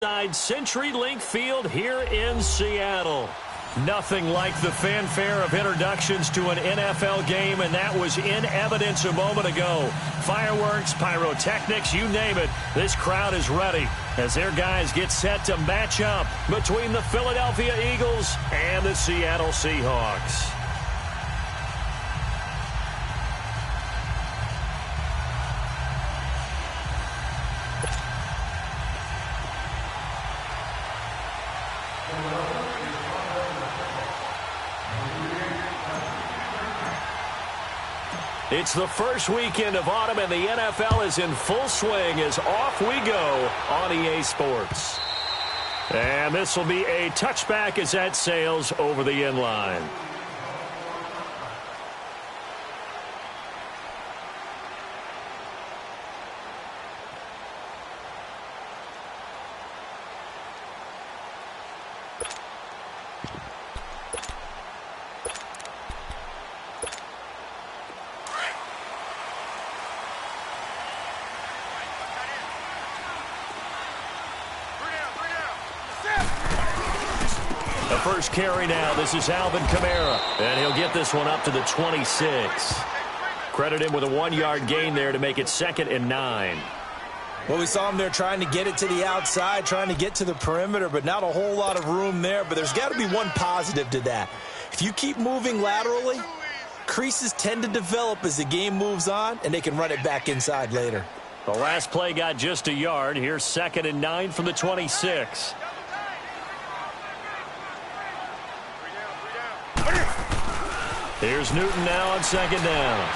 CenturyLink Field here in Seattle. Nothing like the fanfare of introductions to an NFL game, and that was in evidence a moment ago. Fireworks, pyrotechnics, you name it. This crowd is ready as their guys get set to match up between the Philadelphia Eagles and the Seattle Seahawks. It's the first weekend of autumn, and the NFL is in full swing as off we go on EA Sports. And this will be a touchback as that sails over the end line. First carry now. This is Alvin Kamara, and he'll get this one up to the 26. Credit him with a 1-yard gain there to make it 2nd and 9. Well, we saw him there trying to get it to the outside, trying to get to the perimeter, but not a whole lot of room there. But there's got to be one positive to that. If you keep moving laterally, creases tend to develop as the game moves on, and they can run it back inside later. The last play got just a yard. Here's 2nd and 9 from the 26. Here's Newton now on 2nd down.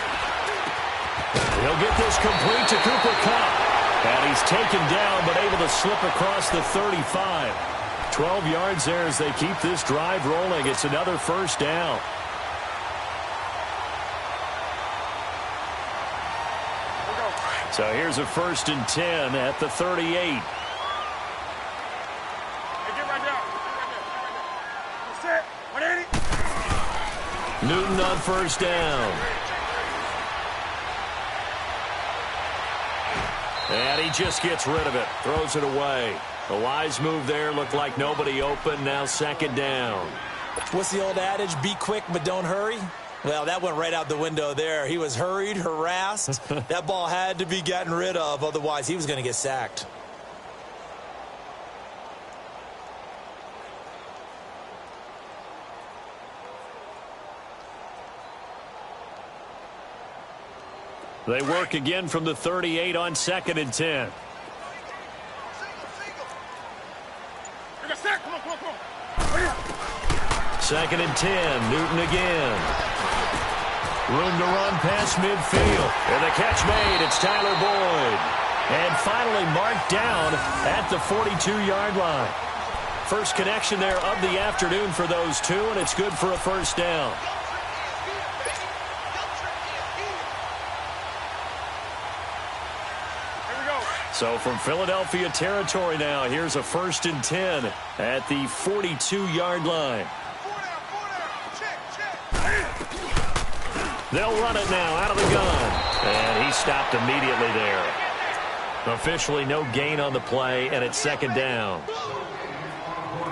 He'll get this complete to Cooper Kupp. And he's taken down but able to slip across the 35. 12 yards there as they keep this drive rolling. It's another first down. So here's a 1st and 10 at the 38. Newton on 1st down. And he just gets rid of it. Throws it away. A wise move there. Looked like nobody open. Now 2nd down. What's the old adage? Be quick, but don't hurry. Well, that went right out the window there. He was hurried, harassed. That ball had to be gotten rid of. Otherwise, he was going to get sacked. They work again from the 38 on 2nd and 10. Second and 10. Newton again. Room to run past midfield. And the catch made. It's Tyler Boyd. And finally marked down at the 42-yard line. First connection there of the afternoon for those two, and it's good for a first down. So from Philadelphia territory now, here's a 1st and 10 at the 42-yard line. They'll run it now out of the gun. And he stopped immediately there. Officially no gain on the play, and it's 2nd down.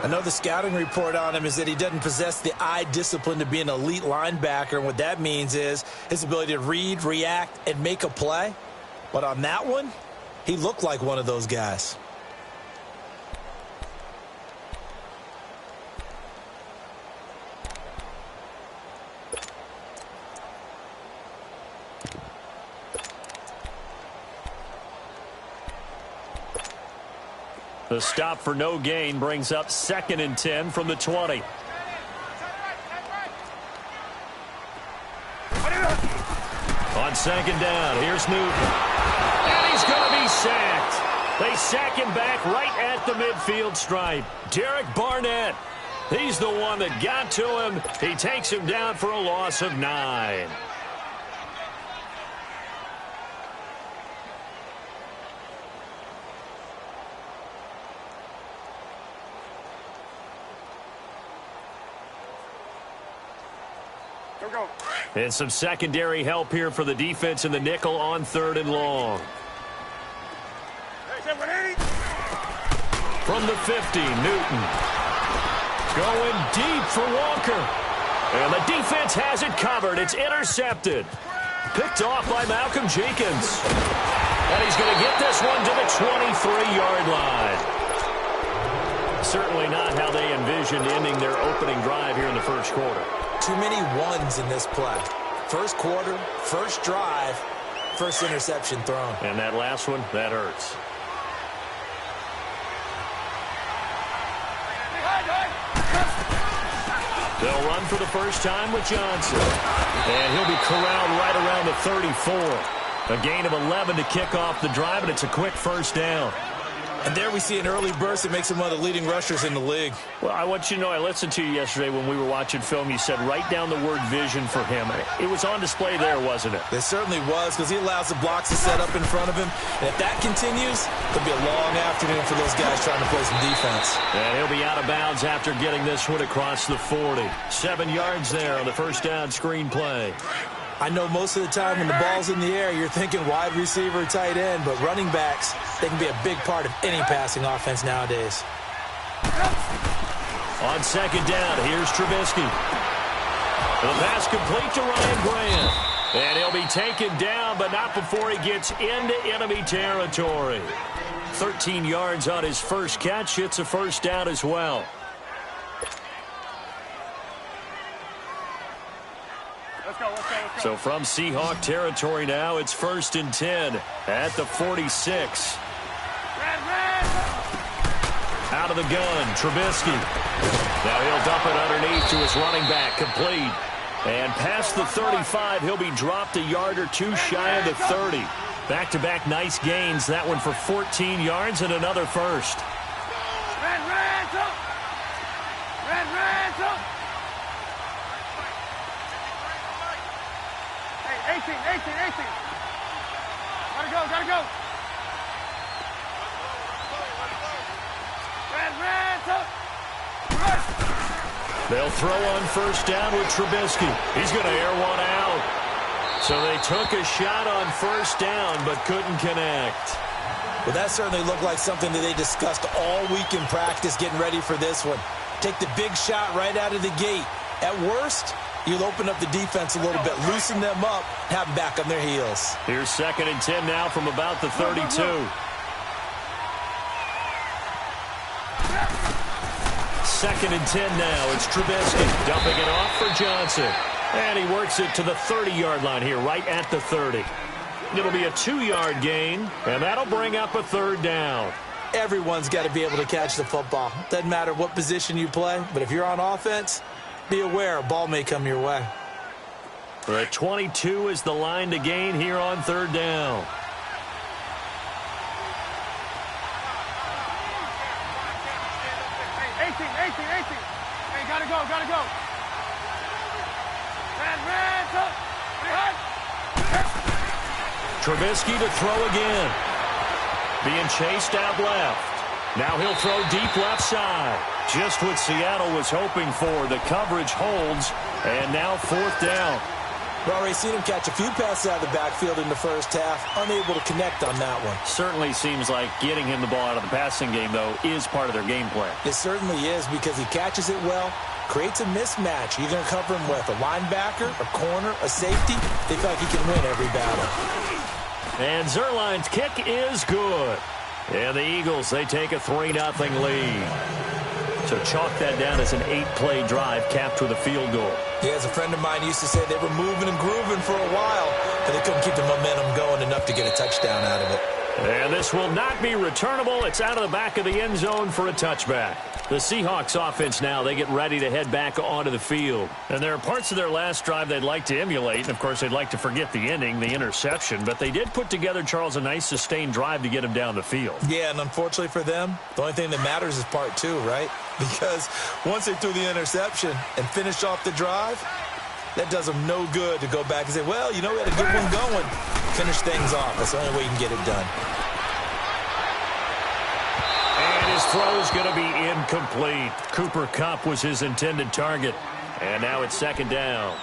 I know the scouting report on him is that he doesn't possess the eye discipline to be an elite linebacker. And what that means is his ability to read, react, and make a play. But on that one, he looked like one of those guys. The stop for no gain brings up 2nd and 10 from the 20. On 2nd down, here's Newton. And he's going to be sacked. They sack him back right at the midfield stripe. Derek Barnett, he's the one that got to him. He takes him down for a loss of 9. And some secondary help here for the defense in the nickel on 3rd and long. From the 50, Newton. Going deep for Walker. And the defense has it covered. It's intercepted. Picked off by Malcolm Jenkins. And he's going to get this one to the 23-yard line. Certainly not how they envisioned ending their opening drive here in the first quarter. Too many ones in this play. First quarter, first drive, first interception thrown. And that last one, that hurts. They'll run for the first time with Johnson. And he'll be corralled right around the 34. A gain of 11 to kick off the drive, and it's a quick first down. And there we see an early burst that makes him one of the leading rushers in the league. Well, I want you to know, I listened to you yesterday when we were watching film. You said write down the word vision for him. It was on display there, wasn't it? It certainly was, because he allows the blocks to set up in front of him. And if that continues, it'll be a long afternoon for those guys trying to play some defense. And he'll be out of bounds after getting this one across the 40. 7 yards there on the first down screen play. I know most of the time when the ball's in the air, you're thinking wide receiver, tight end, but running backs, they can be a big part of any passing offense nowadays. On second down, here's Trubisky. The pass complete to Ryan Grant. And he'll be taken down, but not before he gets into enemy territory. 13 yards on his first catch. It's a first down as well. So from Seahawk territory now, it's 1st and 10 at the 46. Out of the gun, Trubisky. Now he'll dump it underneath to his running back, complete. And past the 35, he'll be dropped a yard or two shy of the 30. Back-to-back nice gains, that one for 14 yards and another first. Hey, 18. Gotta go. They'll throw on first down with Trubisky. He's going to air one out. So they took a shot on first down but couldn't connect. Well, that certainly looked like something that they discussed all week in practice getting ready for this one. Take the big shot right out of the gate. At worst, you'll open up the defense a little bit, loosen them up, have them back on their heels. Here's 2nd and 10 now from about the 32. Second and 10 now. It's Trubisky dumping it off for Johnson. And he works it to the 30-yard line here, right at the 30. It'll be a 2-yard gain, and that'll bring up a third down. Everyone's got to be able to catch the football. Doesn't matter what position you play, but if you're on offense, be aware a ball may come your way. The 22 is the line to gain here on third down. Hey, gotta go. Trubisky to throw again. Being chased out left. Now he'll throw deep left side. Just what Seattle was hoping for. The coverage holds, and now 4th down. We've already seen him catch a few passes out of the backfield in the first half, unable to connect on that one. Certainly seems like getting him the ball out of the passing game, though, is part of their game plan. It certainly is, because he catches it well, creates a mismatch. You're going to cover him with a linebacker, a corner, a safety. They feel like he can win every battle. And Zerline's kick is good. And the Eagles, they take a 3-0 lead. So chalk that down as an 8-play drive capped with a field goal. Yeah, as a friend of mine used to say, they were moving and grooving for a while, but they couldn't keep the momentum going enough to get a touchdown out of it. And this will not be returnable. It's out of the back of the end zone for a touchback. The Seahawks offense now, they get ready to head back onto the field. And there are parts of their last drive they'd like to emulate. And, of course, they'd like to forget the ending, the interception. But they did put together, Charles, a nice sustained drive to get him down the field. Yeah, and unfortunately for them, the only thing that matters is part 2, right? Because once they threw the interception and finished off the drive, that does them no good to go back and say, well, you know, we had a good one going. Finish things off. That's the only way you can get it done. And his throw is going to be incomplete. Cooper Kupp was his intended target. And now it's 2nd down.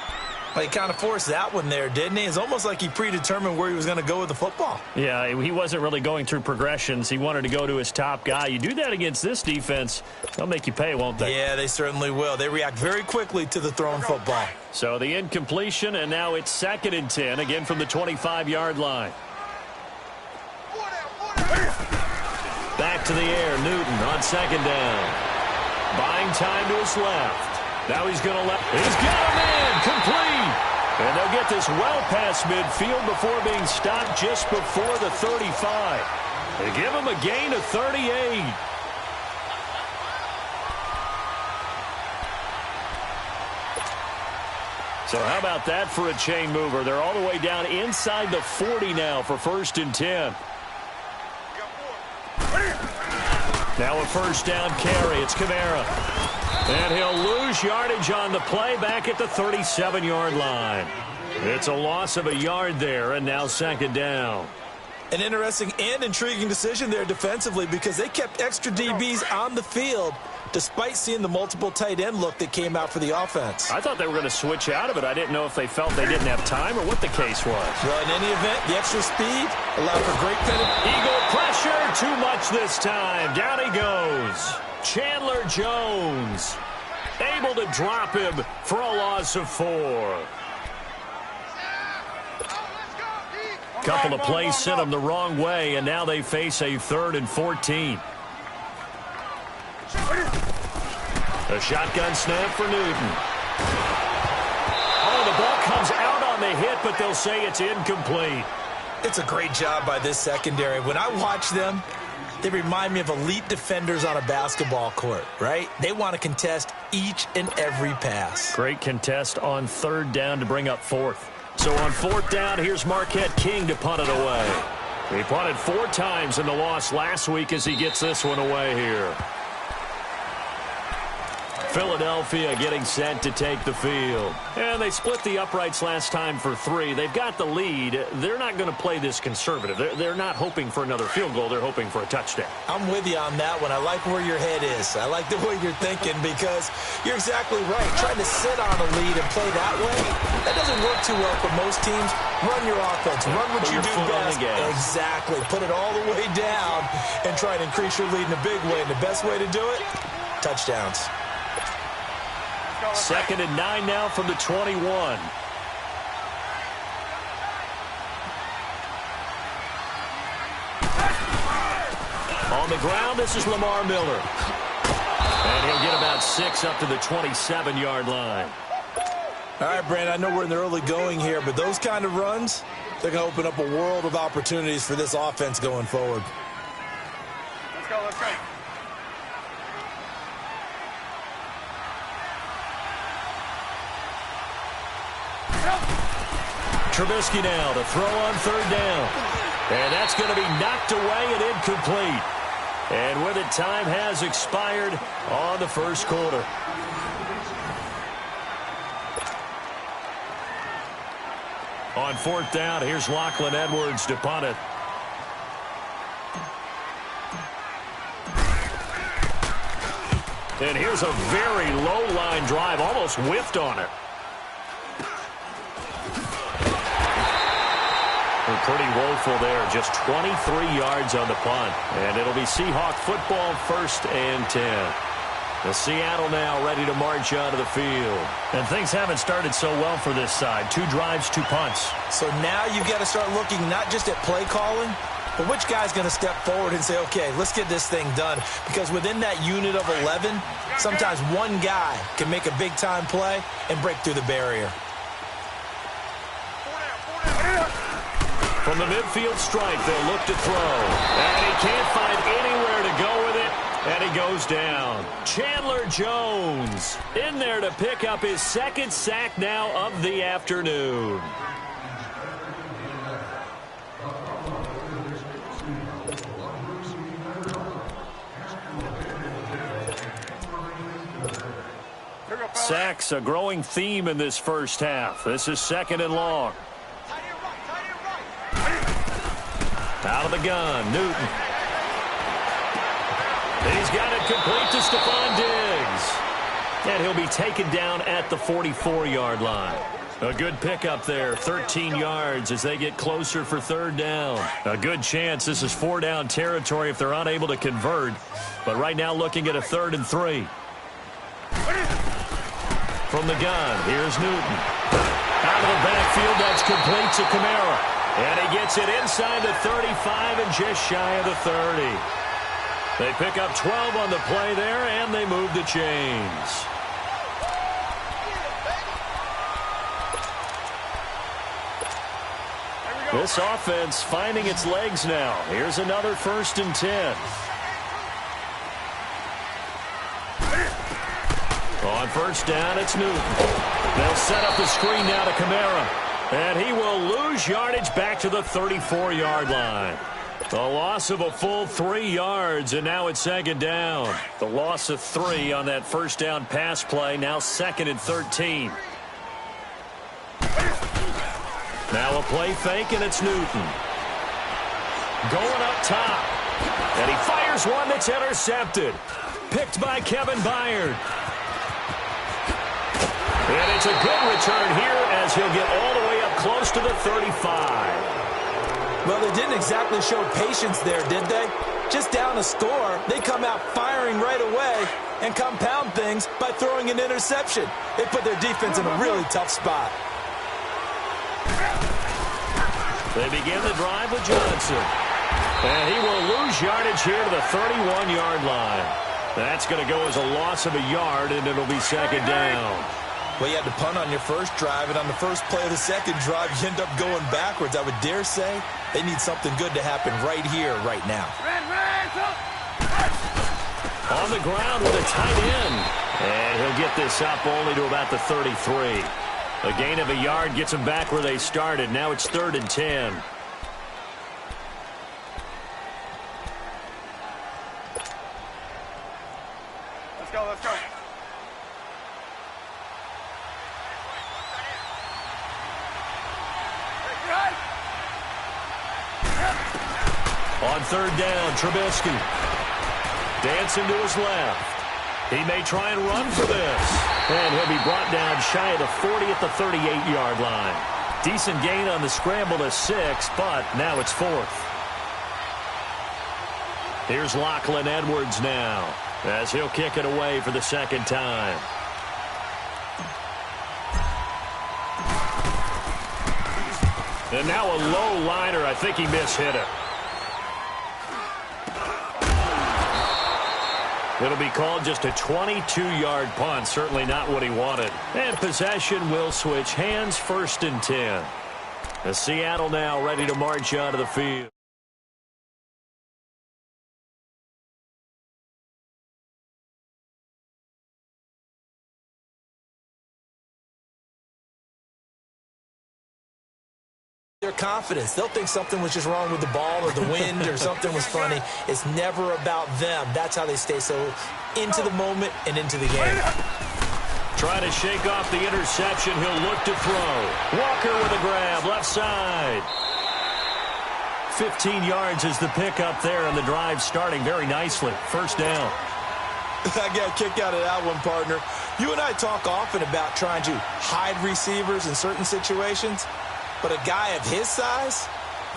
He kind of forced that one there, didn't he? It's almost like he predetermined where he was going to go with the football. Yeah, he wasn't really going through progressions. He wanted to go to his top guy. You do that against this defense, they'll make you pay, won't they? Yeah, they certainly will. They react very quickly to the thrown football. So the incompletion, and now it's 2nd and 10, again from the 25-yard line. Back to the air, Newton on 2nd down. Buying time to his left. Now he's going to let. He's got him in, complete. And they'll get this well past midfield before being stopped just before the 35. They give him a gain of 38. So how about that for a chain mover? They're all the way down inside the 40 now for 1st and 10. Now a 1st down carry. It's Kamara. And he'll lose yardage on the play back at the 37-yard line. It's a loss of a yard there, and now 2nd down. An interesting and intriguing decision there defensively because they kept extra DBs on the field despite seeing the multiple tight end look that came out for the offense. I thought they were going to switch out of it. I didn't know if they felt they didn't have time or what the case was. Well, in any event, the extra speed allowed for great penalty. Eagle pressure, too much this time. Down he goes. Chandler Jones able to drop him for a loss of 4. Couple of plays sent them the wrong way, and now they face a 3rd and 14. A shotgun snap for Newton. Oh, the ball comes out on the hit, but they'll say it's incomplete. It's a great job by this secondary. When I watch them, they remind me of elite defenders on a basketball court, right? They want to contest each and every pass. Great contest on 3rd down to bring up 4th. So on 4th down, here's Marquette King to punt it away. He punted 4 times in the loss last week as he gets this one away here. Philadelphia getting set to take the field. And they split the uprights last time for 3. They've got the lead. They're not going to play this conservative. They're not hoping for another field goal. They're hoping for a touchdown. I'm with you on that one. I like where your head is. I like the way you're thinking because you're exactly right. Trying to sit on a lead and play that way, that doesn't work too well for most teams. Run your offense. Run what you do best. Exactly. Put it all the way down and try and increase your lead in a big way. And the best way to do it, touchdowns. 2nd and 9 now from the 21. On the ground, this is Lamar Miller. And he'll get about 6 up to the 27-yard line. All right, Brandon, I know we're in the early going here, but those kind of runs, they're going to open up a world of opportunities for this offense going forward. Let's go, let's go. Trubisky now to throw on 3rd down. And that's going to be knocked away and incomplete. And with it, time has expired on the 1st quarter. On 4th down, here's Lachlan Edwards to punt it. And here's a very low-line drive, almost whiffed on it. Pretty woeful there, just 23 yards on the punt. And it'll be Seahawk football, 1st and 10. The Seattle now ready to march onto the field. And things haven't started so well for this side. 2 drives, 2 punts. So now you've got to start looking not just at play calling, but which guy's going to step forward and say, okay, let's get this thing done. Because within that unit of 11, sometimes one guy can make a big-time play and break through the barrier. From the midfield stripe, they'll look to throw. And he can't find anywhere to go with it. And he goes down. Chandler Jones in there to pick up his 2nd sack now of the afternoon. Sacks, a growing theme in this first half. This is 2nd and long. Out of the gun, Newton. He's got it complete to Stephon Diggs. And he'll be taken down at the 44-yard line. A good pickup there, 13 yards as they get closer for third down. A good chance this is 4-down territory if they're unable to convert. But right now looking at a 3rd and 3. From the gun, here's Newton. Out of the backfield, that's complete to Kamara. And he gets it inside the 35 and just shy of the 30. They pick up 12 on the play there, and they move the chains. This offense finding its legs now. Here's another 1st and 10. On 1st down, it's Newton. They'll set up the screen now to Kamara. And he will lose yardage back to the 34-yard line. The loss of a full 3 yards, and now it's 2nd down. The loss of 3 on that 1st down pass play, now 2nd and 13. Now a play fake, and it's Newton. Going up top. And he fires one that's intercepted. Picked by Kevin Byard. And it's a good return here as he'll get all the way up close to the 35. Well, they didn't exactly show patience there, did they? Just down a score, they come out firing right away and compound things by throwing an interception. They put their defense in a really tough spot. They begin the drive with Johnson. And he will lose yardage here to the 31-yard line. That's going to go as a loss of a yard, and it'll be 2nd down. Well, you had to punt on your first drive, and on the first play of the second drive, you end up going backwards. I would dare say they need something good to happen right here, right now. On the ground with a tight end. And he'll get this up only to about the 33. A gain of a yard gets them back where they started. Now it's 3rd and 10. Let's go, let's go. On 3rd down, Trubisky. Dancing to his left. He may try and run for this. And he'll be brought down shy of the 40 at the 38-yard line. Decent gain on the scramble to 6, but now it's 4th. Here's Lachlan Edwards now as he'll kick it away for the 2nd time. And now a low liner. I think he mishit it. It'll be called just a 22-yard punt. Certainly not what he wanted. And possession will switch hands, 1st and 10. As Seattle now ready to march onto the field. Their confidence. They'll think something was just wrong with the ball or the wind or something was funny. It's never about them. That's how they stay so into the moment and into the game. Trying to shake off the interception. He'll look to throw. Walker with a grab, left side. 15 yards is the pickup there, and the drive starting very nicely. 1st down. I got a kick out of that one, partner. You and I talk often about trying to hide receivers in certain situations. But a guy of his size,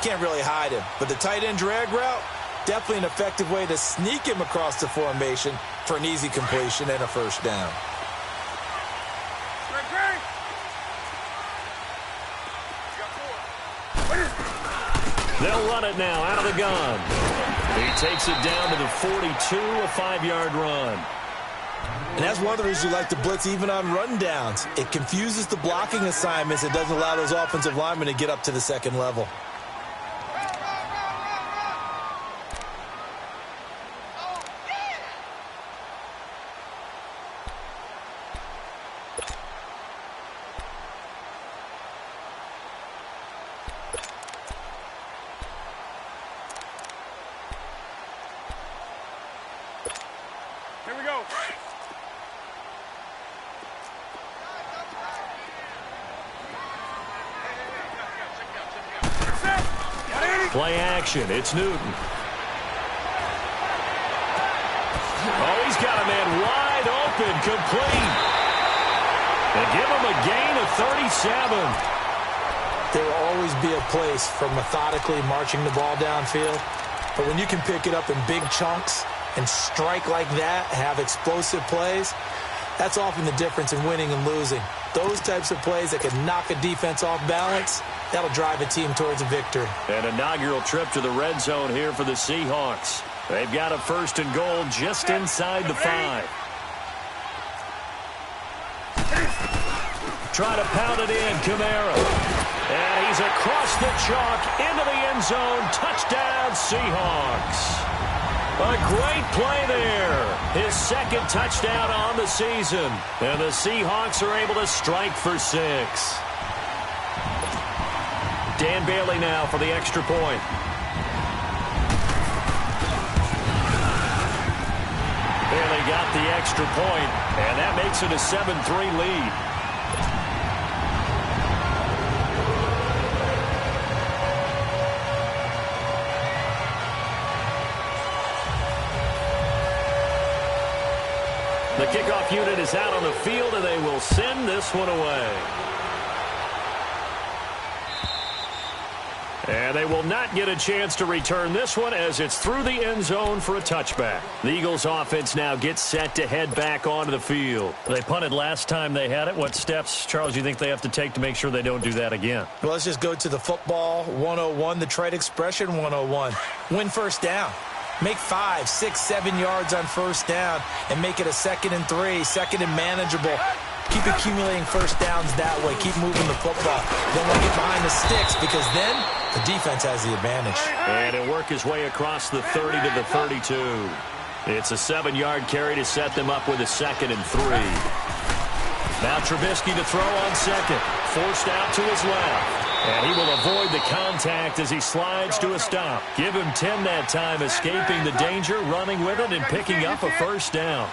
can't really hide him. But the tight end drag route, definitely an effective way to sneak him across the formation for an easy completion and a 1st down. They'll run it now out of the gun. He takes it down to the 42, a 5-yard run. And that's one of the reasons you like to blitz even on rundowns. It confuses the blocking assignments. It doesn't allow those offensive linemen to get up to the 2nd level. Here we go. Play action. It's Newton. Oh, he's got a man wide open, complete. They give him a gain of 37. There will always be a place for methodically marching the ball downfield. But when you can pick it up in big chunks and strike like that, have explosive plays, that's often the difference in winning and losing. Those types of plays that can knock a defense off balance, that'll drive a team towards a victory. An inaugural trip to the red zone here for the Seahawks. They've got a 1st and goal just inside the 5. Try to pound it in, Kamara. And he's across the chalk into the end zone. Touchdown, Seahawks. A great play there. His 2nd touchdown on the season. And the Seahawks are able to strike for 6. Dan Bailey now for the extra point. Bailey got the extra point, and that makes it a 7-3 lead. The kickoff unit is out on the field, and they will send this one away. And they will not get a chance to return this one as it's through the end zone for a touchback. The Eagles offense now gets set to head back onto the field. They punted last time they had it. What steps, Charles, do you think they have to take to make sure they don't do that again? Well, let's just go to the football 101, the trade expression 101. Win first down. Make 5, 6, 7 yards on first down and make it a 2nd and 3, 2nd and manageable. Keep accumulating first downs that way. Keep moving the football. Don't want to get behind the sticks because then the defense has the advantage. And he'll work his way across the 30 to the 32. It's a 7-yard carry to set them up with a 2nd and 3. Now Trubisky to throw on 2nd. Forced out to his left. And he will avoid the contact as he slides to a stop. Give him 10 that time, escaping the danger, running with it, and picking up a first down.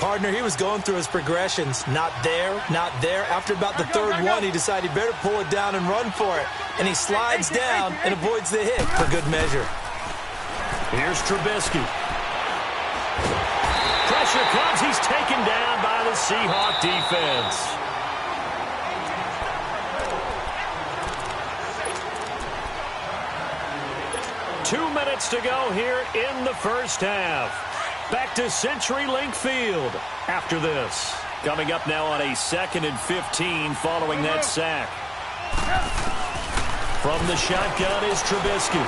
Partner, he was going through his progressions. Not there, not there. After about the 3rd one, he decided he better pull it down and run for it. And he slides down and avoids the hit for good measure. Here's Trubisky. Pressure comes. He's taken down by the Seahawk defense. Two minutes to go here in the first half. Back to CenturyLink Field after this. Coming up now on a 2nd and 15 following that sack. From the shotgun is Trubisky.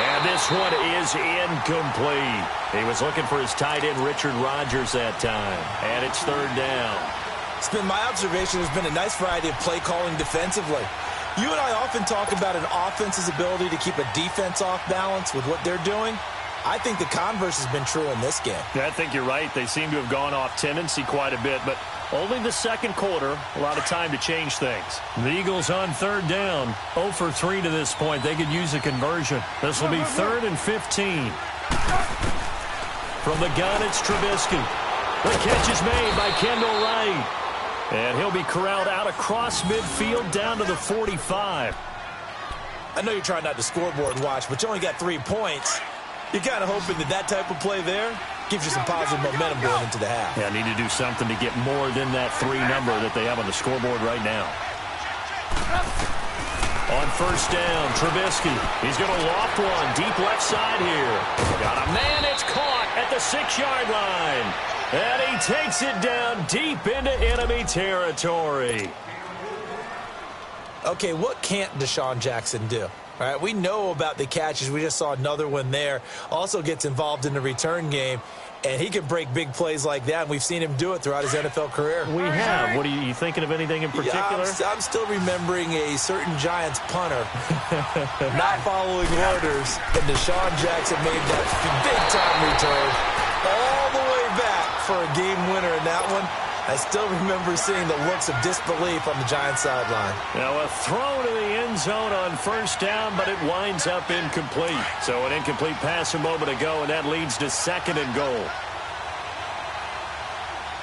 And this one is incomplete. He was looking for his tight end, Richard Rodgers, that time. And it's 3rd down. It's been my observation. There's been a nice variety of play calling defensively. You and I often talk about an offense's ability to keep a defense off balance with what they're doing. I think the converse has been true in this game. Yeah, I think you're right. They seem to have gone off tendency quite a bit, but only the 2nd quarter, a lot of time to change things. The Eagles on 3rd down, 0 for 3 to this point. They could use a conversion. This will be 3rd and 15. From the gun, it's Trubisky. The catch is made by Kendall Wright. And he'll be corralled out across midfield down to the 45. I know you're trying not to scoreboard watch, but you only got 3 points. You're kind of hoping that type of play there gives you some positive momentum going into the half. Yeah, need to do something to get more than that 3 number that they have on the scoreboard right now. On first down, Trubisky. He's going to loft one deep left side here. Got a man. It's caught at the 6-yard line. And he takes it down deep into enemy territory. Okay, what can't Deshaun Jackson do? All right, we know about the catches. We just saw another one there. Also gets involved in the return game, and he can break big plays like that. And we've seen him do it throughout his NFL career. We have. What are you thinking of anything in particular? Yeah, I'm still remembering a certain Giants punter not following orders, and Deshaun Jackson made that big-time return all the way back for a game winner in that one. I still remember seeing the looks of disbelief on the Giants sideline. Now a throw to the end zone on first down, but it winds up incomplete. So an incomplete pass a moment ago, and that leads to 2nd and goal.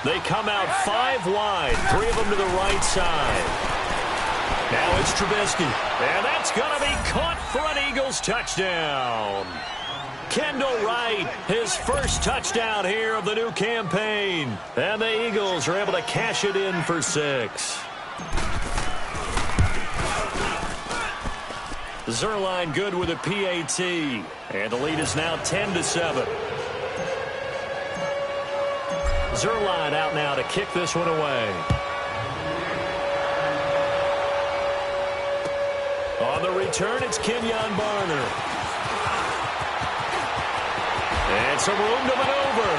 They come out 5 wide, 3 of them to the right side. Now it's Trubisky, and that's going to be caught for an Eagles touchdown. Kendall Wright, his first touchdown here of the new campaign. And the Eagles are able to cash it in for 6. Zerline good with a PAT. And the lead is now 10-7. Zerline out now to kick this one away. On the return, it's Kenyon Barner. And some room to maneuver.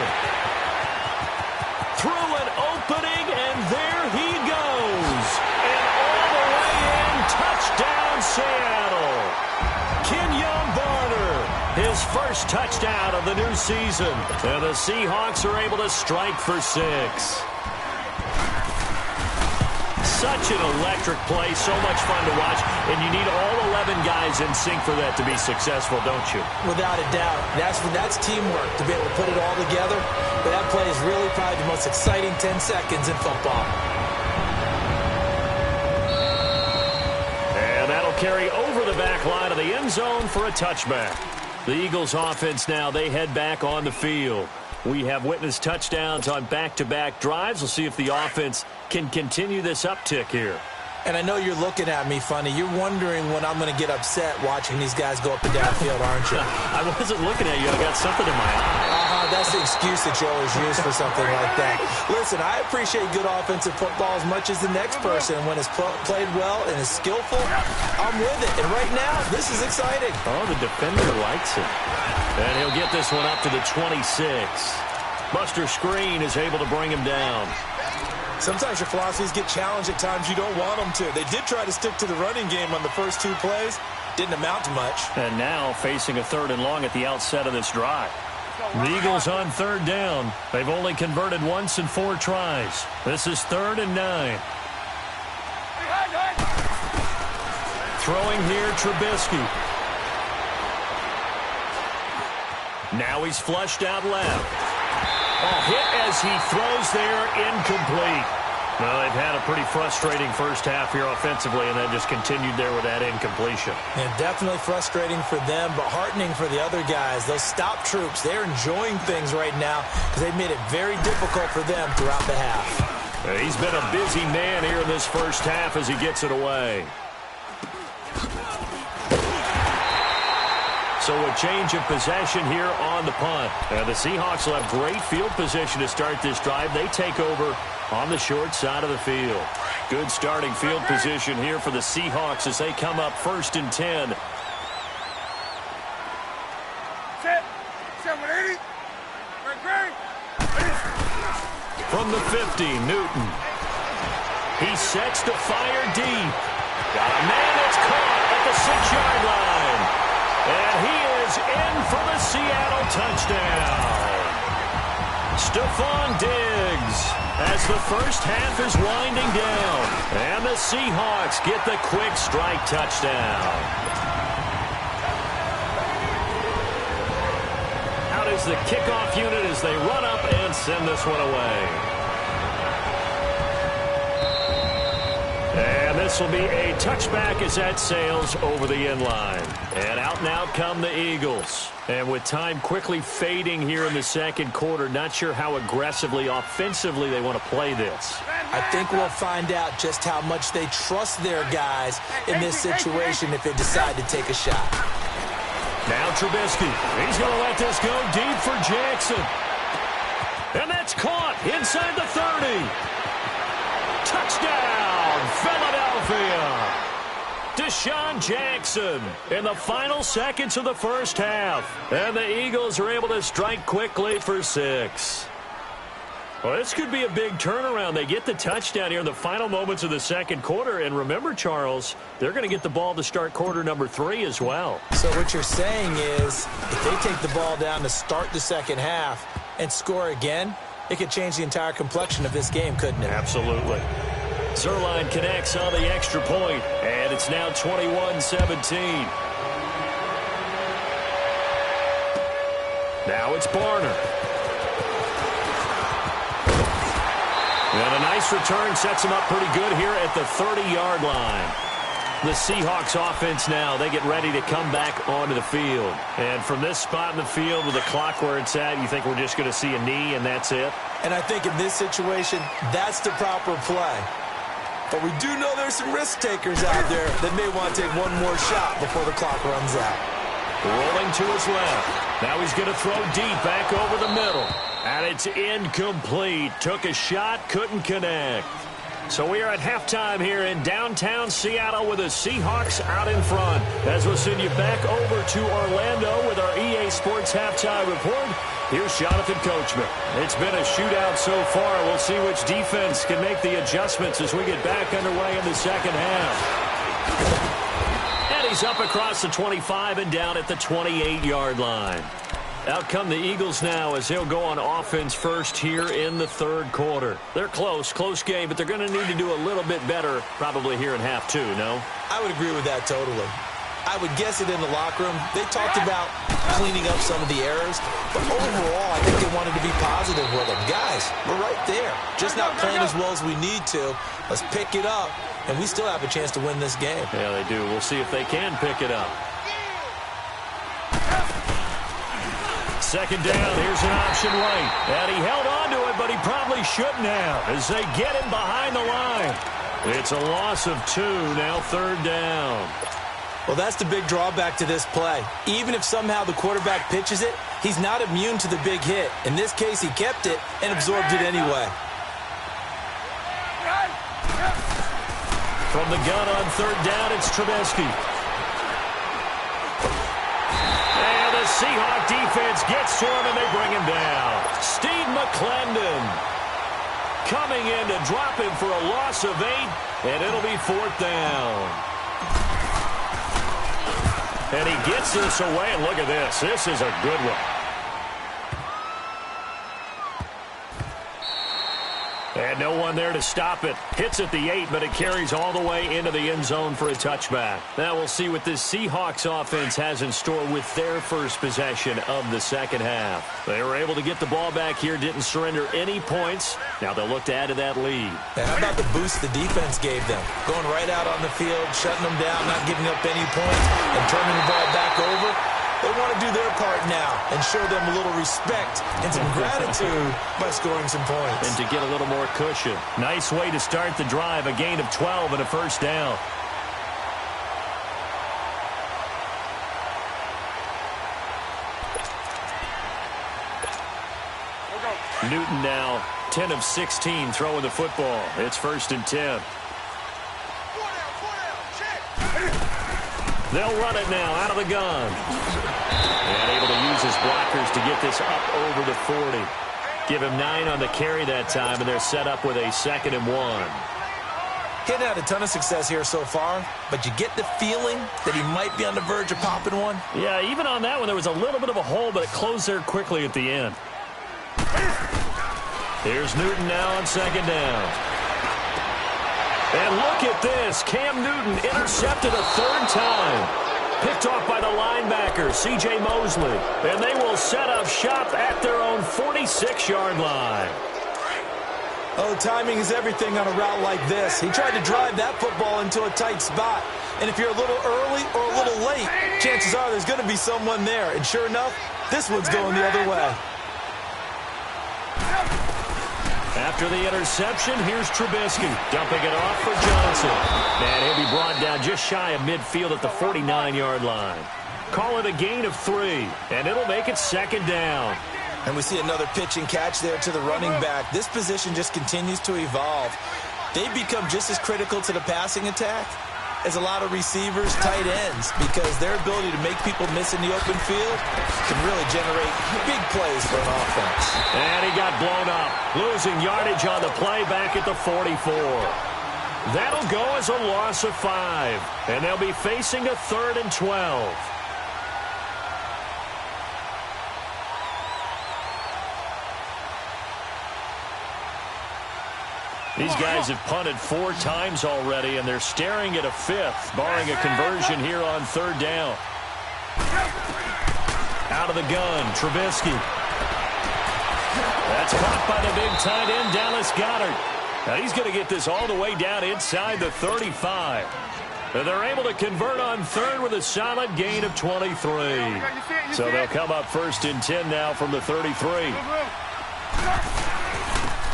Through an opening, and there he goes. And all the way in, touchdown Seattle. Kenyon Barner, his first touchdown of the new season. And the Seahawks are able to strike for 6. Such an electric play, so much fun to watch, and you need all 11 guys in sync for that to be successful, don't you? Without a doubt. That's teamwork, to be able to put it all together. But that play is really probably the most exciting 10 seconds in football. And that'll carry over the back line of the end zone for a touchback. The Eagles offense now, they head back on the field. We have witnessed touchdowns on back-to-back drives. We'll see if the offense can continue this uptick here. And I know you're looking at me funny. You're wondering when I'm going to get upset watching these guys go up and down the field, aren't you? I wasn't looking at you. I got something in my eye. That's the excuse that you always use for something like that. Listen, I appreciate good offensive football as much as the next person. When it's played well and is skillful, I'm with it. And right now, this is exciting. Oh, the defender likes it. And he'll get this one up to the 26. Buster Screen is able to bring him down. Sometimes your philosophies get challenged at times you don't want them to. They did try to stick to the running game on the first 2 plays. Didn't amount to much. And now facing a 3rd and long at the outset of this drive. The Eagles on 3rd down. They've only converted once in 4 tries. This is 3rd and 9. Throwing here, Trubisky. Now he's flushed out left. Hit as he throws there, incomplete. Well, they've had a pretty frustrating first half here offensively, and then just continued there with that incompletion. And definitely frustrating for them, but heartening for the other guys. Those stop troops, they're enjoying things right now because they've made it very difficult for them throughout the half. He's been a busy man here in this first half as he gets it away. So a change of possession here on the punt. And the Seahawks will have great field position to start this drive. They take over on the short side of the field. Good starting field position here for the Seahawks as they come up 1st and 10. From the 50, Newton. He sets to fire deep. Got a man that's caught at the 6-yard line. And he is in for the Seattle touchdown. Stephon Diggs as the first half is winding down. And the Seahawks get the quick strike touchdown. Out is the kickoff unit as they run up and send this one away. And this will be a touchback as that sails over the end line. And out now come the Eagles. And with time quickly fading here in the second quarter, not sure how aggressively, offensively they want to play this. I think we'll find out just how much they trust their guys in this situation if they decide to take a shot. Now Trubisky. He's going to let this go deep for Jackson. And that's caught inside the 30. Touchdown, Philadelphia. Deshaun Jackson in the final seconds of the first half. And the Eagles are able to strike quickly for 6. Well, this could be a big turnaround. They get the touchdown here in the final moments of the second quarter. And remember, Charles, they're going to get the ball to start quarter number 3 as well. So what you're saying is if they take the ball down to start the second half and score again, it could change the entire complexion of this game, couldn't it? Absolutely. Zerline connects on the extra point, and it's now 21-17. Now it's Barner. And a nice return sets him up pretty good here at the 30-yard line. The Seahawks offense now, they get ready to come back onto the field. And from this spot in the field with the clock where it's at, you think we're just going to see a knee and that's it? And I think in this situation, that's the proper play. But we do know there's some risk takers out there that may want to take one more shot before the clock runs out. Rolling to his left. Now he's going to throw deep back over the middle. And it's incomplete. Took a shot, couldn't connect. So we are at halftime here in downtown Seattle with the Seahawks out in front. As we'll send you back over to Orlando with our EA Sports Halftime Report, here's Jonathan Coachman. It's been a shootout so far. We'll see which defense can make the adjustments as we get back underway in the second half. And he's up across the 25 and down at the 28-yard line. Out come the Eagles now as they'll go on offense first here in the third quarter. They're close game, but they're going to need to do a little bit better probably here in half two, no? I would agree with that totally. I would guess it in the locker room. They talked about cleaning up some of the errors, but overall, I think they wanted to be positive with them. Guys, we're right there. Just not playing as well as we need to. Let's pick it up, and we still have a chance to win this game. Yeah, they do. We'll see if they can pick it up. Second down, here's an option right. And he held on to it, but he probably shouldn't have as they get him behind the line. It's a loss of 2, now third down. Well, that's the big drawback to this play. Even if somehow the quarterback pitches it, he's not immune to the big hit. In this case, he kept it and absorbed it anyway. From the gun on third down, it's Trubisky. Seahawk defense gets to him, and they bring him down. Steve McClendon coming in to drop him for a loss of 8, and it'll be fourth down. And he gets this away, and look at this. This is a good one. And no one there to stop it. Hits at the 8, but it carries all the way into the end zone for a touchback. Now we'll see what this Seahawks offense has in store with their first possession of the second half. They were able to get the ball back here, didn't surrender any points. Now they'll look to add to that lead. And how about the boost the defense gave them? Going right out on the field, shutting them down, not giving up any points, and turning the ball back over. They want to do their part now and show them a little respect and some gratitude by scoring some points. And to get a little more cushion. Nice way to start the drive. A gain of 12 and a first down. Newton now 10 of 16 throwing the football. It's first and 10. They'll run it now out of the gun. And able to use his blockers to get this up over the 40. Give him 9 on the carry that time, and they're set up with a 2nd and 1. Hitting had a ton of success here so far, but you get the feeling that he might be on the verge of popping one. Yeah, even on that one, there was a little bit of a hole, but it closed there quickly at the end. Here's Newton now on second down. And look at this. Cam Newton intercepted a third time. Picked off by the linebacker, C.J. Mosley. And they will set up shop at their own 46-yard line. Oh, timing is everything on a route like this. He tried to drive that football into a tight spot. And if you're a little early or a little late, chances are there's going to be someone there. And sure enough, this one's going the other way. After the interception, here's Trubisky dumping it off for Johnson. And he'll be brought down just shy of midfield at the 49-yard line. Call it a gain of 3, and it'll make it second down. And we see another pitch and catch there to the running back. This position just continues to evolve. They've become just as critical to the passing attack as a lot of receivers, tight ends, because their ability to make people miss in the open field can really generate big plays for an offense. And he got blown up, losing yardage on the play back at the 44. That'll go as a loss of 5, and they'll be facing a 3rd and 12. These guys have punted 4 times already, and they're staring at a 5th, barring a conversion here on 3rd down. Out of the gun, Trubisky. That's caught by the big tight end, Dallas Goedert. Now he's going to get this all the way down inside the 35. They're able to convert on third with a solid gain of 23. So they'll come up first and 10 now from the 33.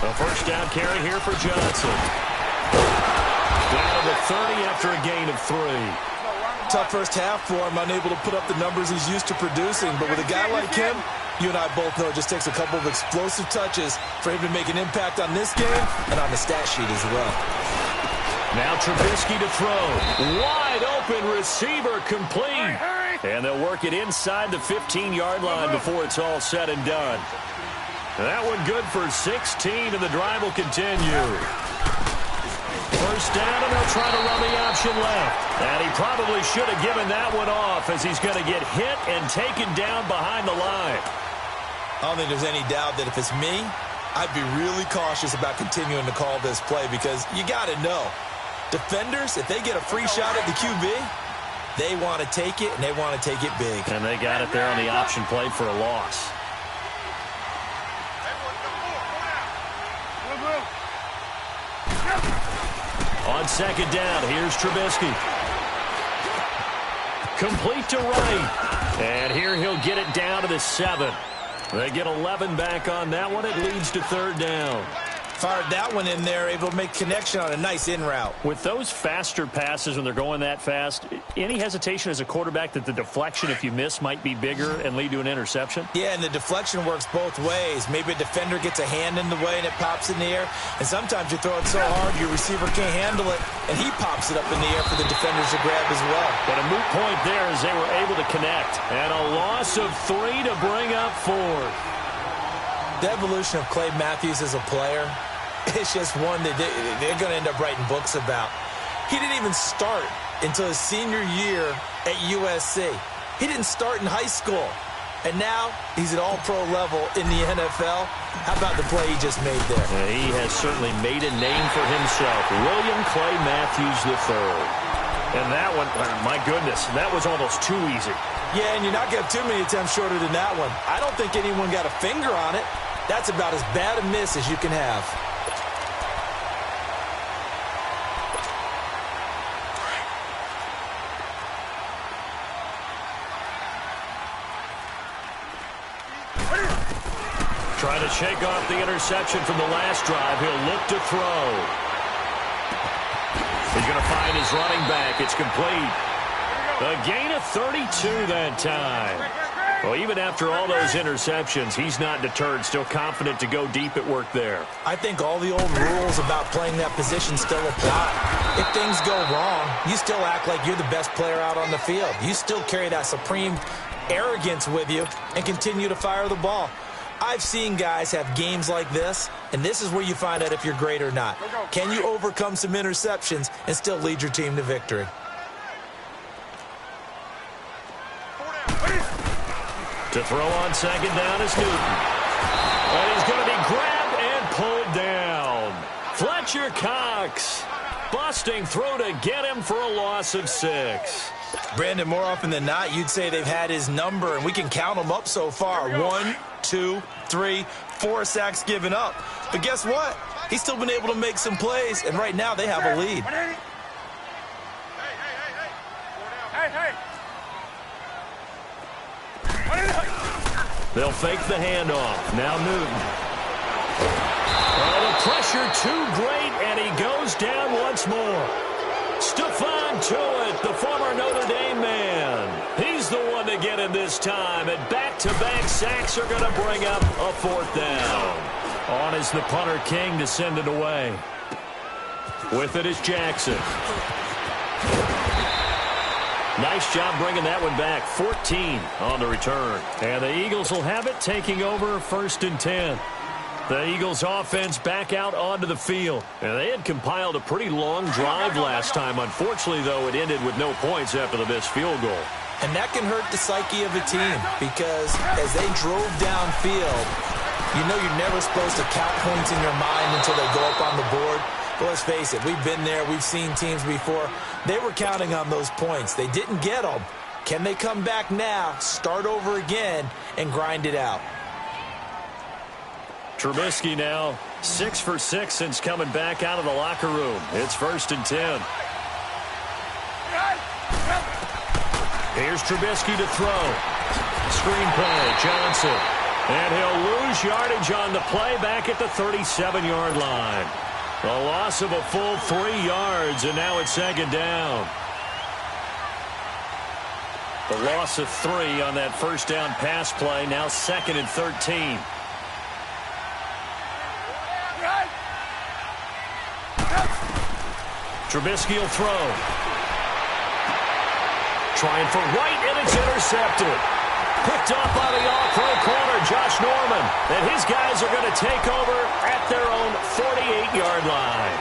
A first down carry here for Johnson. Down to the 30 after a gain of 3. Tough first half for him, unable to put up the numbers he's used to producing. But with a guy like him, you and I both know it just takes a couple of explosive touches for him to make an impact on this game and on the stat sheet as well. Now Trubisky to throw. Wide open receiver complete. And they'll work it inside the 15-yard line before it's all said and done. That one good for 16, and the drive will continue. First down, and they'll try to run the option left. And he probably should have given that one off as he's going to get hit and taken down behind the line. I don't think there's any doubt that if it's me, I'd be really cautious about continuing to call this play because you got to know. Defenders, if they get a free shot at the QB, they want to take it, and they want to take it big. And they got it there on the option play for a loss. On second down, here's Trubisky. Complete to right. And here he'll get it down to the 7. They get 11 back on that one. It leads to third down. Fired that one in there, able to make connection on a nice in route. With those faster passes when they're going that fast, any hesitation as a quarterback that the deflection, if you miss, might be bigger and lead to an interception? Yeah, and the deflection works both ways. Maybe a defender gets a hand in the way and it pops in the air. And sometimes you throw it so hard your receiver can't handle it, and he pops it up in the air for the defenders to grab as well. But a moot point there as they were able to connect. And a loss of 3 to bring up 4. The evolution of Clay Matthews as a player, it's just one that they're going to end up writing books about. He didn't even start until his senior year at USC. He didn't start in high school. And now he's at all-pro level in the NFL. How about the play he just made there? He has certainly made a name for himself. William Clay Matthews III. And that one, my goodness, that was almost too easy. Yeah, and you're not going to have too many attempts shorter than that one. I don't think anyone got a finger on it. That's about as bad a miss as you can have. Trying to shake off the interception from the last drive. He'll look to throw. He's going to find his running back. It's complete. A gain of 32 that time. Well, even after all those interceptions, he's not deterred, still confident to go deep at work there. I think all the old rules about playing that position still apply. If things go wrong, you still act like you're the best player out on the field. You still carry that supreme arrogance with you and continue to fire the ball. I've seen guys have games like this, and this is where you find out if you're great or not. Can you overcome some interceptions and still lead your team to victory? To throw on second down is Newton. And he's going to be grabbed and pulled down. Fletcher Cox busting through to get him for a loss of 6. Brandon, more often than not, you'd say they've had his number, and we can count them up so far. 1, 2, 3, 4 sacks given up. But guess what? He's still been able to make some plays, and right now they have a lead. They'll fake the handoff. Now Newton. Oh, the pressure too great, and he goes down once more. Stephon Tuitt, the former Notre Dame man. He's the one to get him this time, and back-to-back sacks are going to bring up a 4th down. On is the punter King to send it away. With it is Jackson. Nice job bringing that one back. 14 on the return. And the Eagles will have it, taking over 1st and 10. The Eagles offense back out onto the field. And they had compiled a pretty long drive last time. Unfortunately, though, it ended with no points after the missed field goal. And that can hurt the psyche of a team because as they drove downfield, you know you're never supposed to count points in your mind until they go up on the board. But let's face it, we've been there. We've seen teams before. They were counting on those points. They didn't get them. Can they come back now, start over again, and grind it out? Trubisky now 6 for 6 since coming back out of the locker room. It's 1st and 10. Here's Trubisky to throw. Screen play, Johnson. And he'll lose yardage on the play back at the 37-yard line. A loss of a full 3 yards, and now it's second down. The loss of 3 on that first down pass play, now 2nd and 13. Trubisky will throw. Trying for White, and it's intercepted. Picked up by the all-pro corner, Josh Norman. And his guys are going to take over at their own 48-yard line.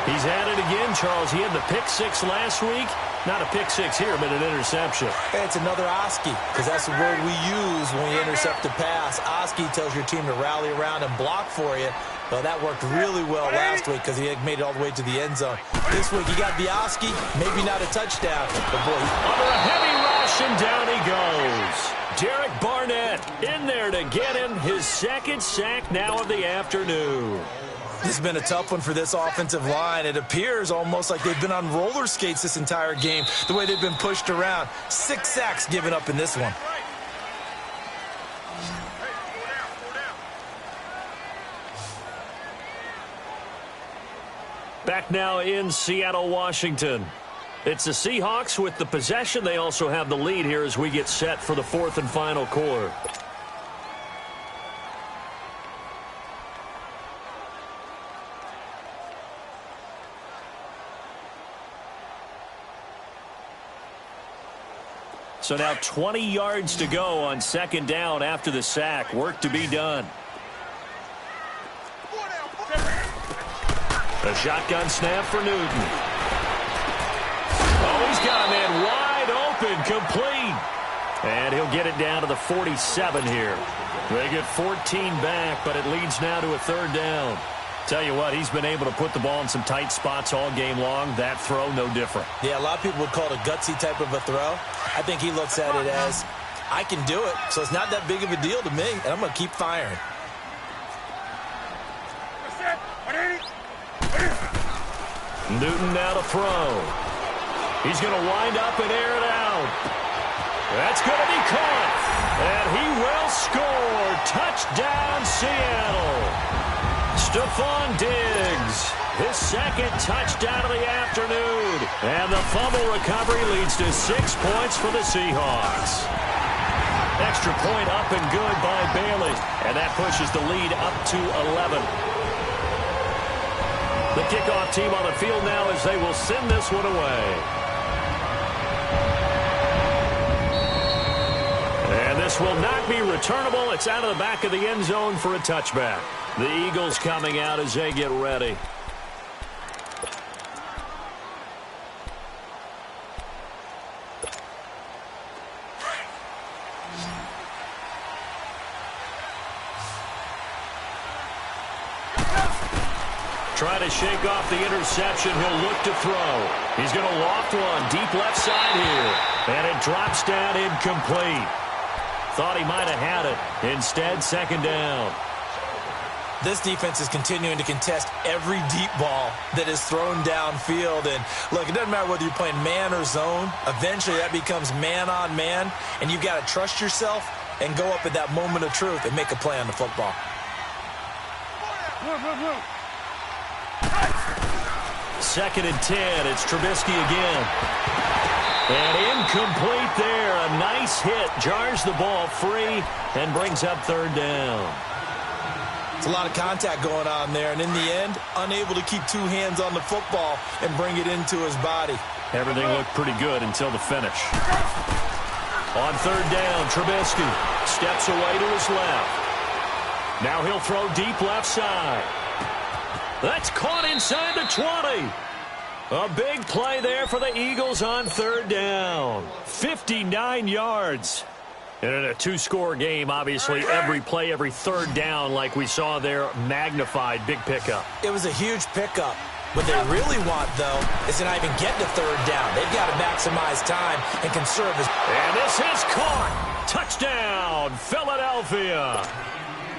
He's at it again, Charles. He had the pick 6 last week. Not a pick 6 here, but an interception. Hey, it's another Oski, because that's the word we use when we intercept a pass. Oski tells your team to rally around and block for you. Well, that worked really well last week because he had made it all the way to the end zone. This week, he got the Oski, maybe not a touchdown, but boy, under a heavy rush, and down he goes. Derek Barnett in there to get him his 2nd sack now of the afternoon. This has been a tough one for this offensive line. It appears almost like they've been on roller skates this entire game, the way they've been pushed around. 6 sacks given up in this one. Back now in Seattle, Washington. It's the Seahawks with the possession. They also have the lead here as we get set for the 4th and final quarter. So now 20 yards to go on 2nd down after the sack. Work to be done. A shotgun snap for Newton. Oh, he's got a man wide open, complete. And he'll get it down to the 47 here. They get 14 back, but it leads now to a 3rd down. Tell you what, he's been able to put the ball in some tight spots all game long. That throw, no different. Yeah, a lot of people would call it a gutsy type of a throw. I think he looks at it as, I can do it, so it's not that big of a deal to me, and I'm going to keep firing. Newton now to throw. He's going to wind up and air it out. That's going to be caught. And he will score. Touchdown, Seattle. Stephon Diggs, his 2nd touchdown of the afternoon. And the fumble recovery leads to 6 points for the Seahawks. Extra point up and good by Bailey. And that pushes the lead up to 11. The kickoff team on the field now as they will send this one away. And this will not be returnable. It's out of the back of the end zone for a touchback. The Eagles coming out as they get ready. Trying to shake off the interception. He'll look to throw. He's going to loft one deep left side here. And it drops down incomplete. Thought he might have had it. Instead, 2nd down. This defense is continuing to contest every deep ball that is thrown downfield. And, look, it doesn't matter whether you're playing man or zone. Eventually, that becomes man-on-man, and you've got to trust yourself and go up at that moment of truth and make a play on the football. 2nd and 10. It's Trubisky again. And incomplete there. A nice hit. Jars the ball free and brings up 3rd down. It's a lot of contact going on there, and in the end, unable to keep 2 hands on the football and bring it into his body. Everything looked pretty good until the finish. On 3rd down, Trubisky steps away to his left. Now he'll throw deep left side. That's caught inside the 20. A big play there for the Eagles on 3rd down. 59 yards. And in a 2-score game, obviously, every play, every 3rd down, like we saw there, magnified. Big pickup. It was a huge pickup. What they really want, though, is to not even get to 3rd down. They've got to maximize time and conserve his... And this is caught. Touchdown, Philadelphia.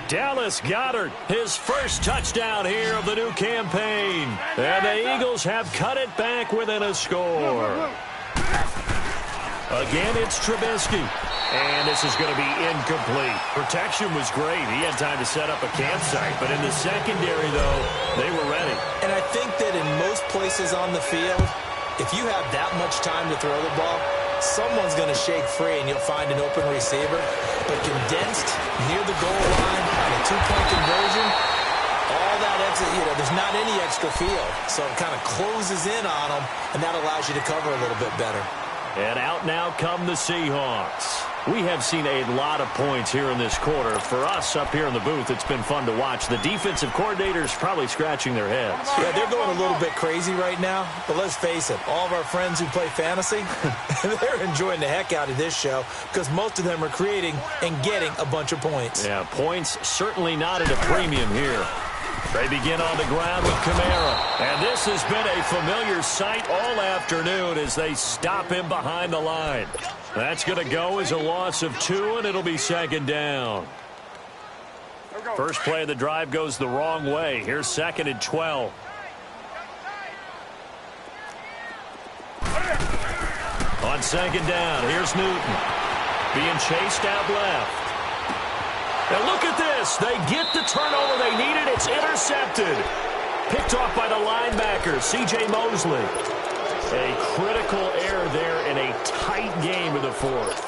Dallas Goedert, his first touchdown here of the new campaign. And the Eagles have cut it back within a score. Again, it's Trubisky. And this is going to be incomplete. Protection was great. He had time to set up a campsite. But in the secondary, though, they were ready. And I think that in most places on the field, if you have that much time to throw the ball, someone's going to shake free and you'll find an open receiver. But condensed near the goal line on a two-point conversion, all that extra, there's not any extra field. So it kind of closes in on them, and that allows you to cover a little bit better. And out now come the Seahawks. We have seen a lot of points here in this quarter. For us up here in the booth, it's been fun to watch. The defensive coordinators probably scratching their heads. Yeah, they're going a little bit crazy right now. But let's face it, all of our friends who play fantasy, they're enjoying the heck out of this show because most of them are creating and getting a bunch of points. Yeah, points certainly not at a premium here. They begin on the ground with Kamara. And this has been a familiar sight all afternoon as they stop him behind the line. That's going to go as a loss of 2, and it'll be second down. First play of the drive goes the wrong way. Here's 2nd and 12. On 2nd down, here's Newton. Being chased out left. And look at this. They get the turnover they needed. It's intercepted. Picked off by the linebacker, C.J. Mosley. A critical error there in a tight game of the fourth.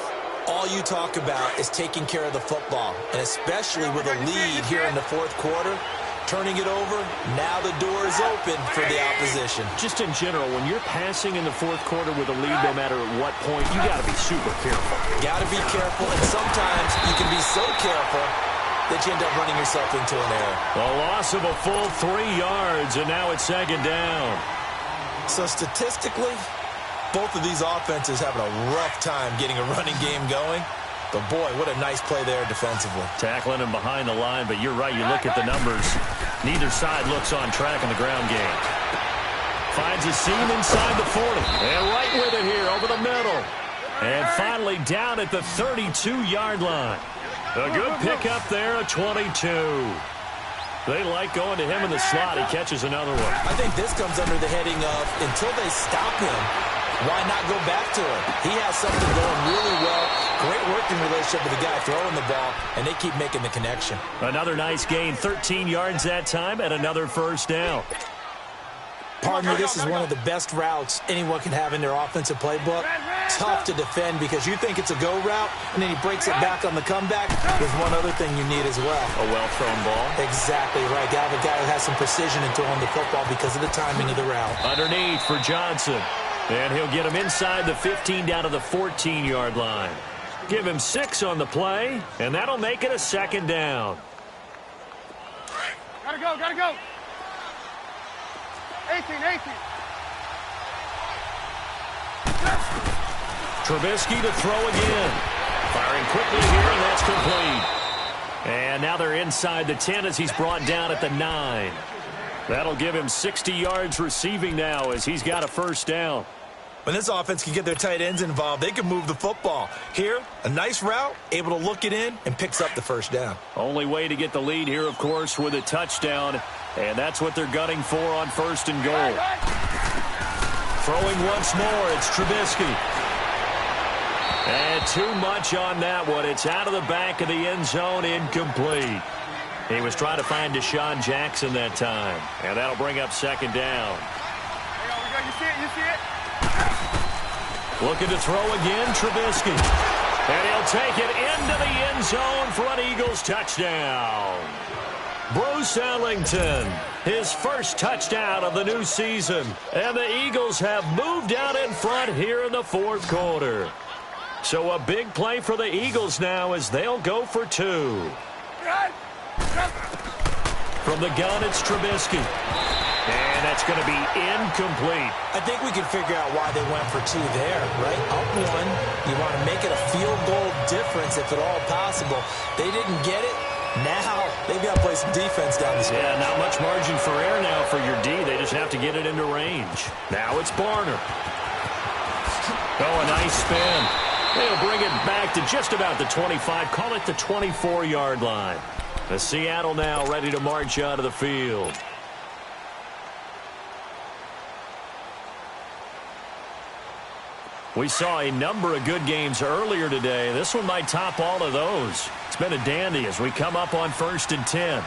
All you talk about is taking care of the football, and especially with a lead here in the fourth quarter, turning it over, now the door is open for the opposition. Just in general, when you're passing in the fourth quarter with a lead, no matter at what point, you got to be super careful. Got to be careful, and sometimes you can be so careful that you end up running yourself into an error. A loss of a full 3 yards, and now it's 2nd down. So statistically, both of these offenses having a rough time getting a running game going. But, boy, what a nice play there defensively. Tackling him behind the line, but you're right. You look at the numbers. Neither side looks on track in the ground game. Finds a seam inside the 40. And right with it here over the middle. And finally down at the 32-yard line. A good pickup there, a 22. They like going to him in the slot. He catches another one. I think this comes under the heading of until they stop him, why not go back to him? He has something going really well. Great working relationship with the guy throwing the ball, and they keep making the connection. Another nice gain, 13 yards that time, and another first down. Pardon me, this is one of the best routes anyone can have in their offensive playbook. Tough to defend because you think it's a go route, and then he breaks it back on the comeback. There's one other thing you need as well. A well-thrown ball. Exactly right. Got a guy who has some precision in throwing the football because of the timing of the route. Underneath for Johnson. And he'll get him inside the 15 down to the 14-yard line. Give him 6 on the play, and that'll make it a 2nd down. Gotta go, gotta go. 18. Trubisky to throw again. Firing quickly here, and that's complete. And now they're inside the 10 as he's brought down at the 9. That'll give him 60 yards receiving now as he's got a first down. When this offense can get their tight ends involved, they can move the football. Here, a nice route, able to look it in, and picks up the first down. Only way to get the lead here, of course, with a touchdown. And that's what they're gunning for on 1st and goal. Throwing once more, it's Trubisky. And too much on that one. It's out of the back of the end zone, incomplete. He was trying to find Deshaun Jackson that time. And that'll bring up 2nd down. You see it, you see it? Looking to throw again, Trubisky. And he'll take it into the end zone for an Eagles touchdown. Bruce Ellington, his first touchdown of the new season. And the Eagles have moved out in front here in the fourth quarter. So a big play for the Eagles now as they'll go for 2. From the gun, it's Trubisky. And that's going to be incomplete. I think we can figure out why they went for 2 there, right? Up 1, you want to make it a field goal difference if at all possible. They didn't get it. Now they've got to play some defense down the stretch. Yeah, not much margin for error now for your D. They just have to get it into range. Now it's Barner. Oh, a nice spin. They'll bring it back to just about the 25. Call it the 24-yard line. The Seattle now ready to march out of the field. We saw a number of good games earlier today. This one might top all of those. It's been a dandy as we come up on 1st and 10.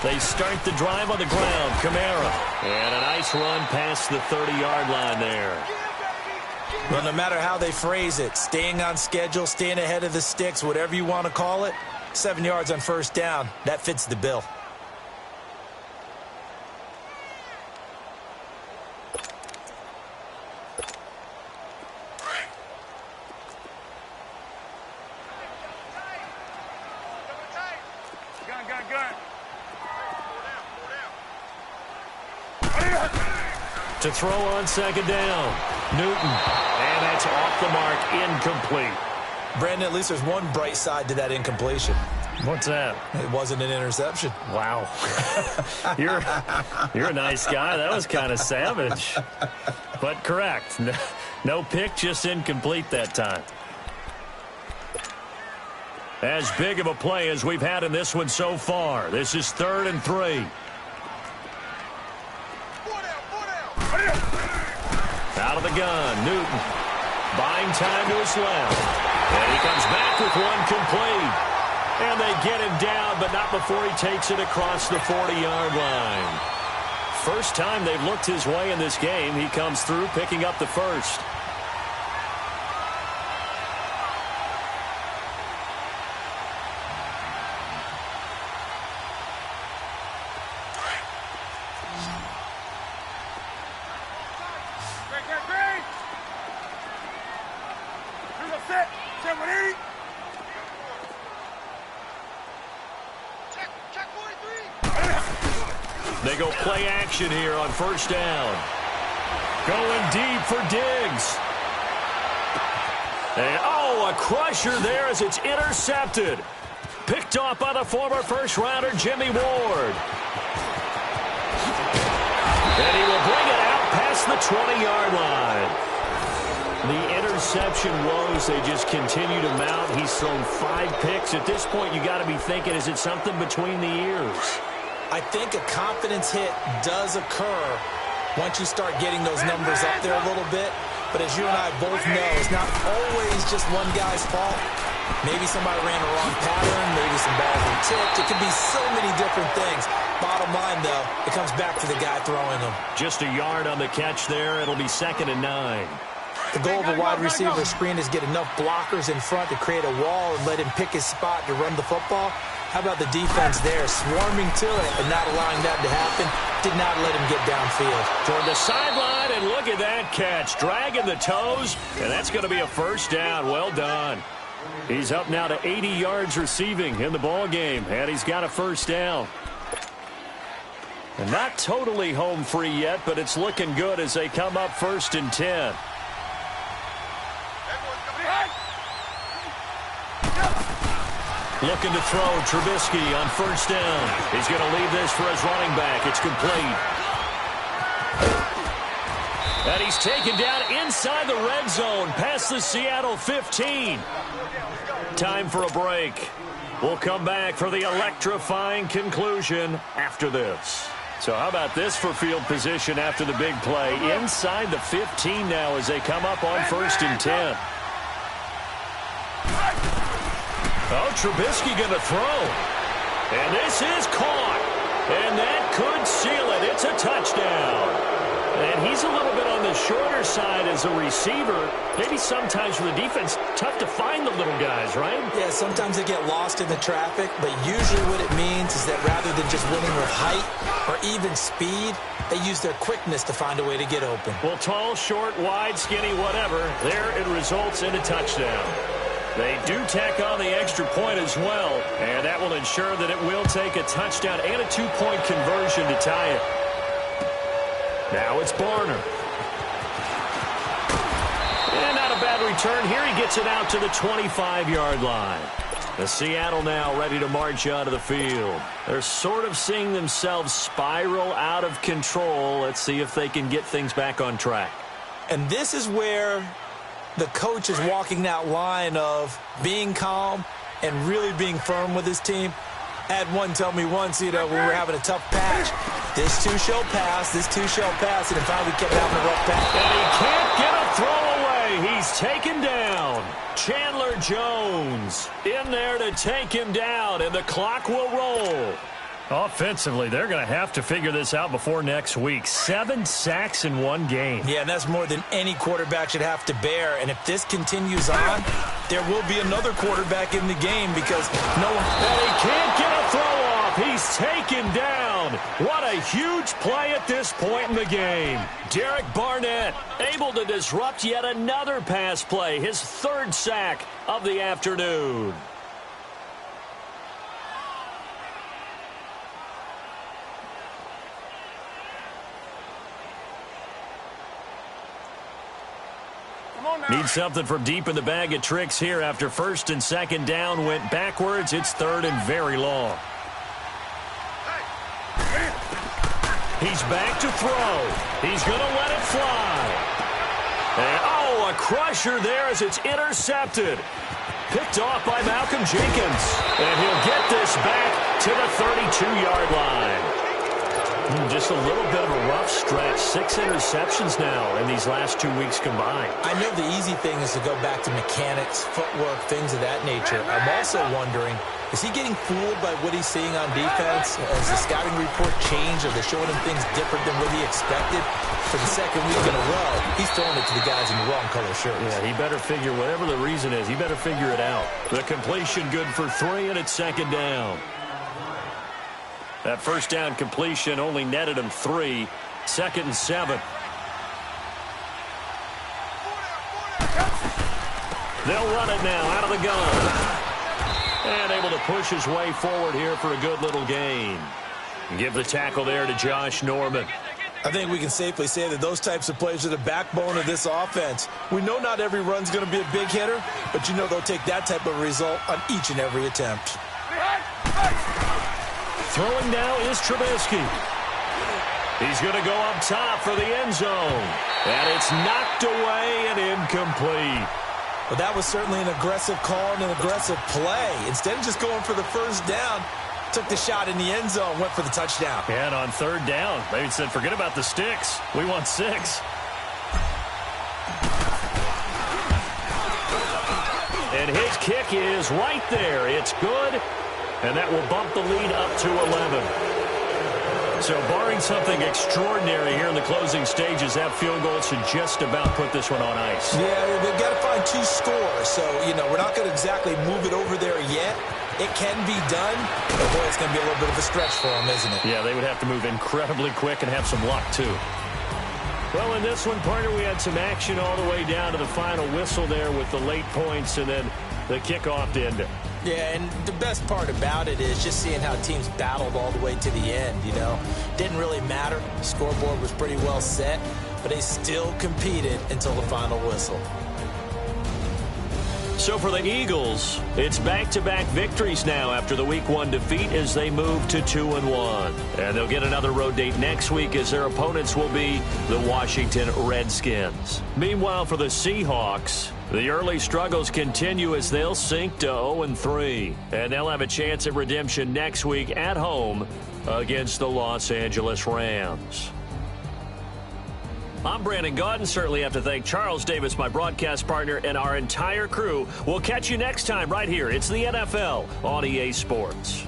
They start the drive on the ground. Kamara. And a nice run past the 30-yard line there. Well, no matter how they phrase it, staying on schedule, staying ahead of the sticks, whatever you want to call it, 7 yards on 1st down, that fits the bill. To throw on 2nd down. Newton. And that's off the mark. Incomplete. Brandon, at least there's one bright side to that incompletion. What's that? It wasn't an interception. Wow. You're a nice guy. That was kind of savage. But correct. No pick, just incomplete that time. As big of a play as we've had in this one so far. This is 3rd and 3. Out of the gun, Newton. Buying time to his left. And he comes back with one complete. And they get him down, but not before he takes it across the 40-yard line. First time they've looked his way in this game. He comes through, picking up the first. They go play action here on 1st down. Going deep for Diggs. And, a crusher there as it's intercepted. Picked off by the former first-rounder Jimmy Ward. And he will bring it out past the 20-yard line. The interception woes, they just continue to mount. He's thrown 5 picks. At this point, you got to be thinking, is it something between the ears? I think a confidence hit does occur once you start getting those numbers up there a little bit. But as you and I both know, it's not always just one guy's fault. Maybe somebody ran a wrong pattern. Maybe some balls were tipped. It could be so many different things. Bottom line, though, it comes back to the guy throwing them. Just a yard on the catch there. It'll be 2nd and 9. The goal of a wide receiver screen is get enough blockers in front to create a wall and let him pick his spot to run the football. How about the defense there, swarming to it and not allowing that to happen? Did not let him get downfield. Toward the sideline, and look at that catch. Dragging the toes, and that's going to be a 1st down. Well done. He's up now to 80 yards receiving in the ball game, and he's got a 1st down. And not totally home free yet, but it's looking good as they come up 1st and 10. Looking to throw, Trubisky on 1st down. He's going to leave this for his running back. It's complete. And he's taken down inside the red zone, past the Seattle 15. Time for a break. We'll come back for the electrifying conclusion after this. So how about this for field position after the big play? Inside the 15 now as they come up on 1st and 10. Oh, Trubisky going to throw. And this is caught. And that could seal it. It's a touchdown. And he's a little bit on the shorter side as a receiver. Maybe sometimes for the defense, tough to find the little guys, right? Yeah, sometimes they get lost in the traffic, but usually what it means is that rather than just winning with height or even speed, they use their quickness to find a way to get open. Well, tall, short, wide, skinny, whatever, there it results in a touchdown. They do tack on the extra point as well, and that will ensure that it will take a touchdown and a 2-point conversion to tie it. Now it's Barner. And not a bad return here. He gets it out to the 25-yard line. The Seattle now ready to march out of the field. They're sort of seeing themselves spiral out of control. Let's see if they can get things back on track. And this is where the coach is walking that line of being calm and really being firm with his team. I had one tell me once, when we were having a tough patch, This too shall pass. This too shall pass. And finally kept having a rough pass. And he can't get a throw away. He's taken down. Chandler Jones in there to take him down, and the clock will roll. Offensively, they're going to have to figure this out before next week. 7 sacks in one game. Yeah, and that's more than any quarterback should have to bear. And if this continues on, there will be another quarterback in the game because no one... And he can't get a throw off. He's taken down. What a huge play at this point in the game. Derek Barnett able to disrupt yet another pass play. His 3rd sack of the afternoon. Need something from deep in the bag of tricks here after 1st and 2nd down went backwards. It's 3rd and very long. He's back to throw. He's going to let it fly. And, oh, a crusher there as it's intercepted. Picked off by Malcolm Jenkins. And he'll get this back to the 32-yard line. Just a little bit of a rough stretch. 6 interceptions now in these last 2 weeks combined. I know the easy thing is to go back to mechanics, footwork, things of that nature. I'm also wondering, is he getting fooled by what he's seeing on defense? Has the scouting report changed? Are they showing him things different than what he expected? For the 2nd week in a row, he's throwing it to the guys in the wrong color shirts. Yeah, he better figure, whatever the reason is, he better figure it out. The completion good for 3, and it's 2nd down. That 1st down completion only netted him 3. 2nd and 7. They'll run it now out of the gun. And able to push his way forward here for a good little gain. Give the tackle there to Josh Norman. I think we can safely say that those types of plays are the backbone of this offense. We know not every run's going to be a big hitter, but you know they'll take that type of result on each and every attempt. Throwing now is Trubisky. He's going to go up top for the end zone. And it's knocked away and incomplete. Well, that was certainly an aggressive call and an aggressive play. Instead of just going for the 1st down, took the shot in the end zone, went for the touchdown. And on 3rd down, they said, forget about the sticks. We want 6. And his kick is right there. It's good. And that will bump the lead up to 11. So barring something extraordinary here in the closing stages, that field goal should just about put this one on ice. Yeah, they've got to find 2 scores. So, we're not going to exactly move it over there yet. It can be done, but boy, it's going to be a little bit of a stretch for them, isn't it? Yeah, they would have to move incredibly quick and have some luck, too. Well, in this one, partner, we had some action all the way down to the final whistle there with the late points and then the kickoff to end it. Yeah, and the best part about it is just seeing how teams battled all the way to the end, Didn't really matter. The scoreboard was pretty well set, but they still competed until the final whistle. So for the Eagles, it's back-to-back victories now after the Week 1 defeat as they move to 2-1. And they'll get another road date next week as their opponents will be the Washington Redskins. Meanwhile, for the Seahawks, the early struggles continue as they'll sink to 0-3. And they'll have a chance at redemption next week at home against the Los Angeles Rams. I'm Brandon Gaudin. Certainly have to thank Charles Davis, my broadcast partner, and our entire crew. We'll catch you next time right here. It's the NFL on EA Sports.